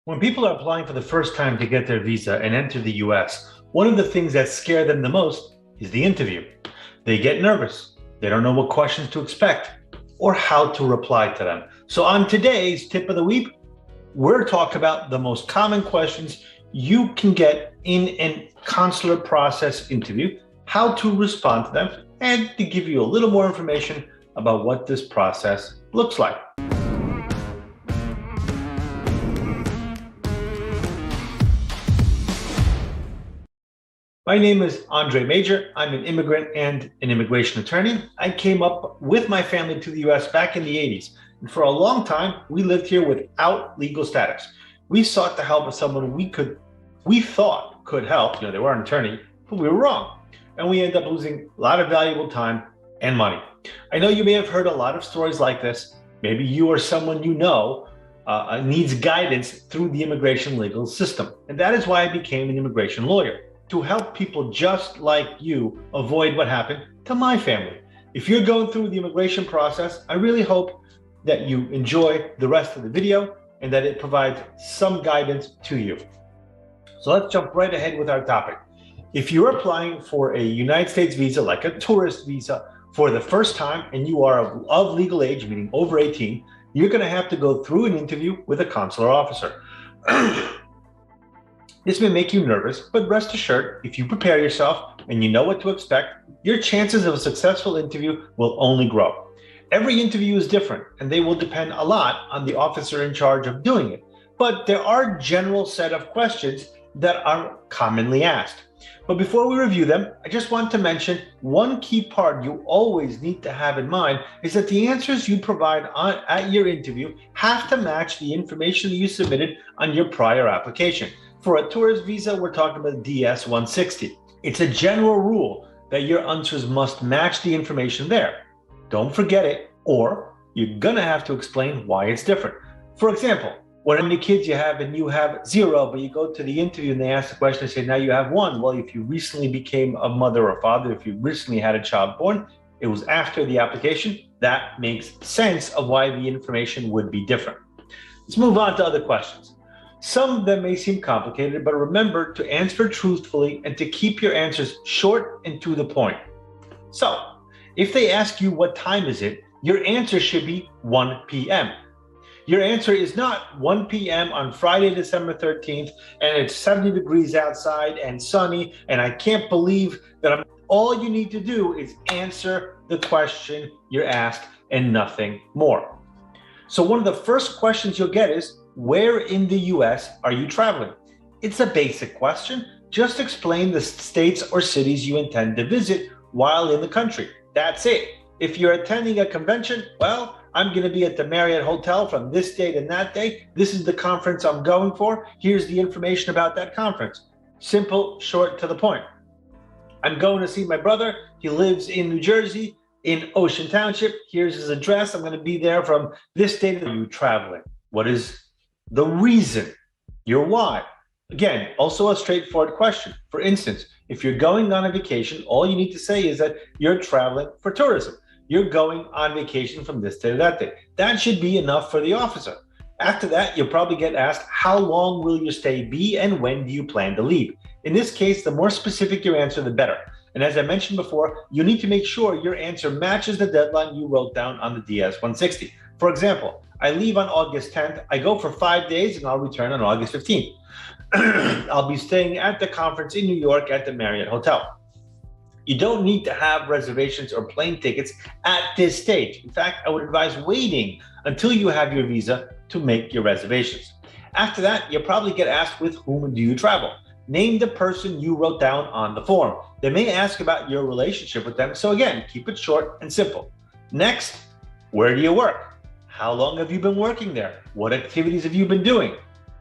When people are applying for the first time to get their visa and enter the US, one of the things that scare them the most is the interview. They get nervous. They don't know what questions to expect or how to reply to them. So on today's tip of the week, we're talking about the most common questions you can get in a consular process interview, how to respond to them, and to give you a little more information about what this process looks like. My name is Andres Mejer. I'm an immigrant and an immigration attorney. I came up with my family to the US back in the 80s. And for a long time, we lived here without legal status. We sought the help of someone we thought could help. They were an attorney, but we were wrong. And we ended up losing a lot of valuable time and money. I know you may have heard a lot of stories like this. Maybe you or someone you know needs guidance through the immigration legal system. And that is why I became an immigration lawyer, to help people just like you avoid what happened to my family. If you're going through the immigration process, I really hope that you enjoy the rest of the video and that it provides some guidance to you. So let's jump right ahead with our topic. If you're applying for a United States visa, like a tourist visa, for the first time and you are of legal age, meaning over 18, you're gonna have to go through an interview with a consular officer. This may make you nervous, but rest assured, if you prepare yourself and you know what to expect, your chances of a successful interview will only grow. Every interview is different, and they will depend a lot on the officer in charge of doing it. But there are a general set of questions that are commonly asked. But before we review them, I just want to mention one key part you always need to have in mind is that the answers you provide at your interview have to match the information that you submitted on your prior application. For a tourist visa, we're talking about DS 160. It's a general rule that your answers must match the information there. Don't forget it, or you're gonna have to explain why it's different. For example, how many kids you have and you have 0, but you go to the interview and they ask the question and say, now you have 1. Well, if you recently became a mother or father, if you recently had a child born, it was after the application, that makes sense of why the information would be different. Let's move on to other questions. Some of them may seem complicated, but remember to answer truthfully and to keep your answers short and to the point. So, if they ask you what time is it, your answer should be 1 p.m. Your answer is not 1 p.m. on Friday, December 13th, and it's 70 degrees outside and sunny, and I can't believe that all you need to do is answer the question you're asked and nothing more. So one of the first questions you'll get is, where in the US are you traveling? It's a basic question. Just explain the states or cities you intend to visit while in the country. That's it. If you're attending a convention, well, I'm going to be at the Marriott Hotel from this date and that date. This is the conference I'm going for. Here's the information about that conference. Simple, short, to the point. I'm going to see my brother. He lives in New Jersey, in Ocean Township. Here's his address. I'm going to be there from this date. Are you traveling? What is the reason? Your why? Again, also a straightforward question. For instance, if you're going on a vacation, all you need to say is that you're traveling for tourism. You're going on vacation from this day to that day. That should be enough for the officer. After that, you'll probably get asked, how long will your stay be and when do you plan to leave? In this case, the more specific your answer, the better. And as I mentioned before, you need to make sure your answer matches the deadline you wrote down on the DS 160. For example, I leave on August 10th, I go for 5 days, and I'll return on August 15th. I'll be staying at the conference in New York at the Marriott Hotel. You don't need to have reservations or plane tickets at this stage. In fact, I would advise waiting until you have your visa to make your reservations. After that, you'll probably get asked, with whom do you travel? Name the person you wrote down on the form. They may ask about your relationship with them, so again, keep it short and simple. Next, where do you work? How long have you been working there? What activities have you been doing?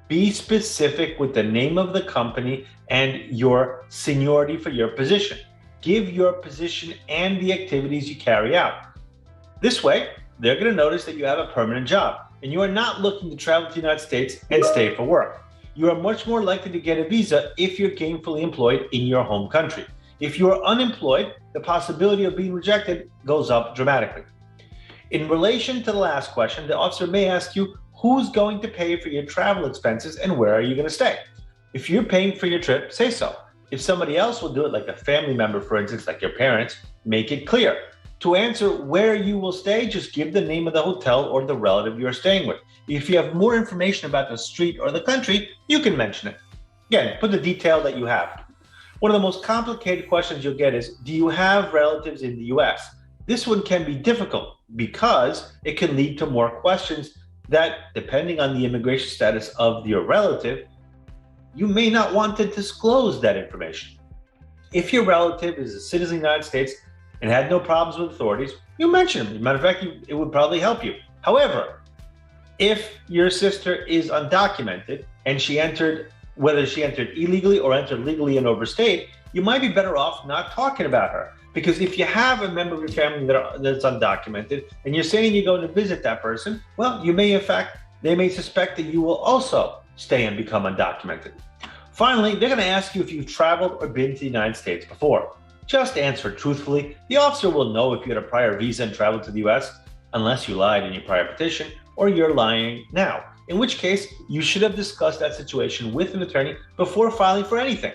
Be specific with the name of the company and your seniority for your position. Give your position and the activities you carry out. This way, they're going to notice that you have a permanent job and you are not looking to travel to the United States and stay for work. You are much more likely to get a visa if you're gainfully employed in your home country. If you are unemployed, the possibility of being rejected goes up dramatically. In relation to the last question, the officer may ask you, who's going to pay for your travel expenses and where are you going to stay. If you're paying for your trip, say so. If somebody else will do it, like a family member, for instance, like your parents, make it clear. To answer where you will stay, just give the name of the hotel or the relative you're staying with. If you have more information about the street or the country, you can mention it. Again, put the detail that you have. One of the most complicated questions you'll get is, do you have relatives in the US? This one can be difficult because it can lead to more questions that, depending on the immigration status of your relative, you may not want to disclose that information. If your relative is a citizen of the United States and had no problems with authorities, you mention them. As a matter of fact, it would probably help you. However, if your sister is undocumented and whether she entered illegally or entered legally and overstayed, you might be better off not talking about her. Because if you have a member of your family that's undocumented and you're saying you're going to visit that person, well, they may suspect that you will also stay and become undocumented. Finally, they're going to ask you if you've traveled or been to the United States before. Just answer truthfully. The officer will know if you had a prior visa and traveled to the US, unless you lied in your prior petition or you're lying now, in which case you should have discussed that situation with an attorney before filing for anything.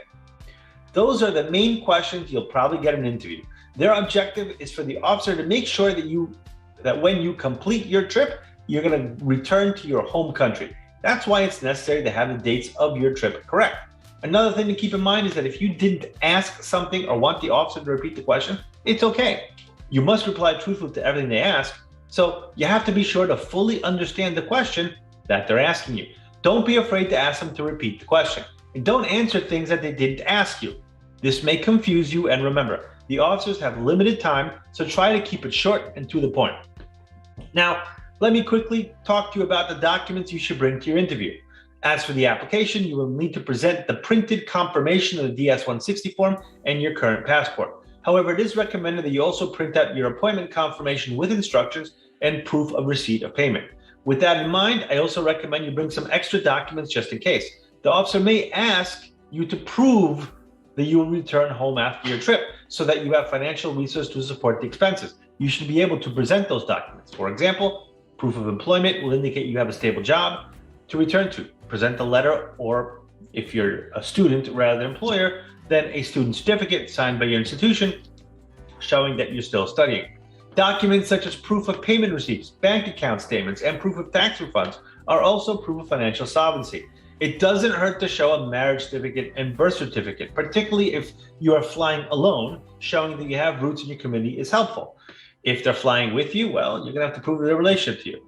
Those are the main questions you'll probably get in an interview. Their objective is for the officer to make sure that when you complete your trip, you're going to return to your home country. That's why it's necessary to have the dates of your trip correct. Another thing to keep in mind is that if you didn't ask something or want the officer to repeat the question, it's okay. You must reply truthfully to everything they ask, so you have to be sure to fully understand the question that they're asking you. Don't be afraid to ask them to repeat the question, and don't answer things that they didn't ask you. This may confuse you, and remember, the officers have limited time, so try to keep it short and to the point. Now, let me quickly talk to you about the documents you should bring to your interview. As for the application, you will need to present the printed confirmation of the DS-160 form and your current passport. However, it is recommended that you also print out your appointment confirmation with instructions and proof of receipt of payment. With that in mind, I also recommend you bring some extra documents just in case. The officer may ask you to prove that you will return home after your trip so that you have financial resources to support the expenses. You should be able to present those documents. For example, proof of employment will indicate you have a stable job to return to. Present a letter, or if you're a student rather than employer, then a student certificate signed by your institution showing that you're still studying. Documents such as proof of payment receipts, bank account statements, and proof of tax refunds are also proof of financial solvency. It doesn't hurt to show a marriage certificate and birth certificate, particularly if you are flying alone. Showing that you have roots in your community is helpful. If they're flying with you, well, you're gonna have to prove their relationship to you.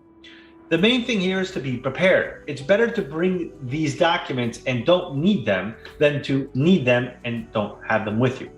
The main thing here is to be prepared. It's better to bring these documents and don't need them than to need them and don't have them with you.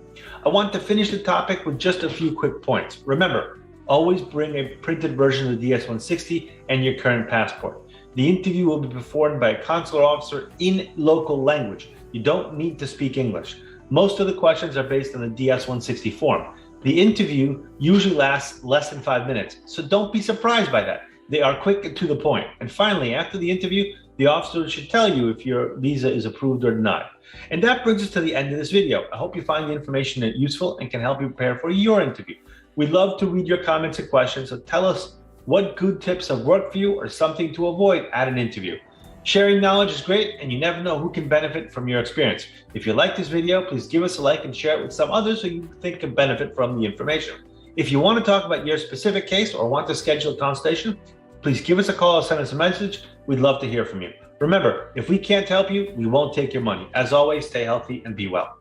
I want to finish the topic with just a few quick points. Remember, always bring a printed version of the DS-160 and your current passport. The interview will be performed by a consular officer in local language. You don't need to speak English. Most of the questions are based on the DS-160 form. The interview usually lasts less than 5 minutes, so don't be surprised by that. They are quick and to the point. And finally, after the interview, the officer should tell you if your visa is approved or not. And that brings us to the end of this video. I hope you find the information useful and can help you prepare for your interview. We'd love to read your comments and questions, so tell us what good tips have worked for you or something to avoid at an interview. Sharing knowledge is great, and you never know who can benefit from your experience. If you like this video, please give us a like and share it with some others who you think can benefit from the information. If you want to talk about your specific case or want to schedule a consultation, please give us a call or send us a message. We'd love to hear from you. Remember, if we can't help you, we won't take your money. As always, stay healthy and be well.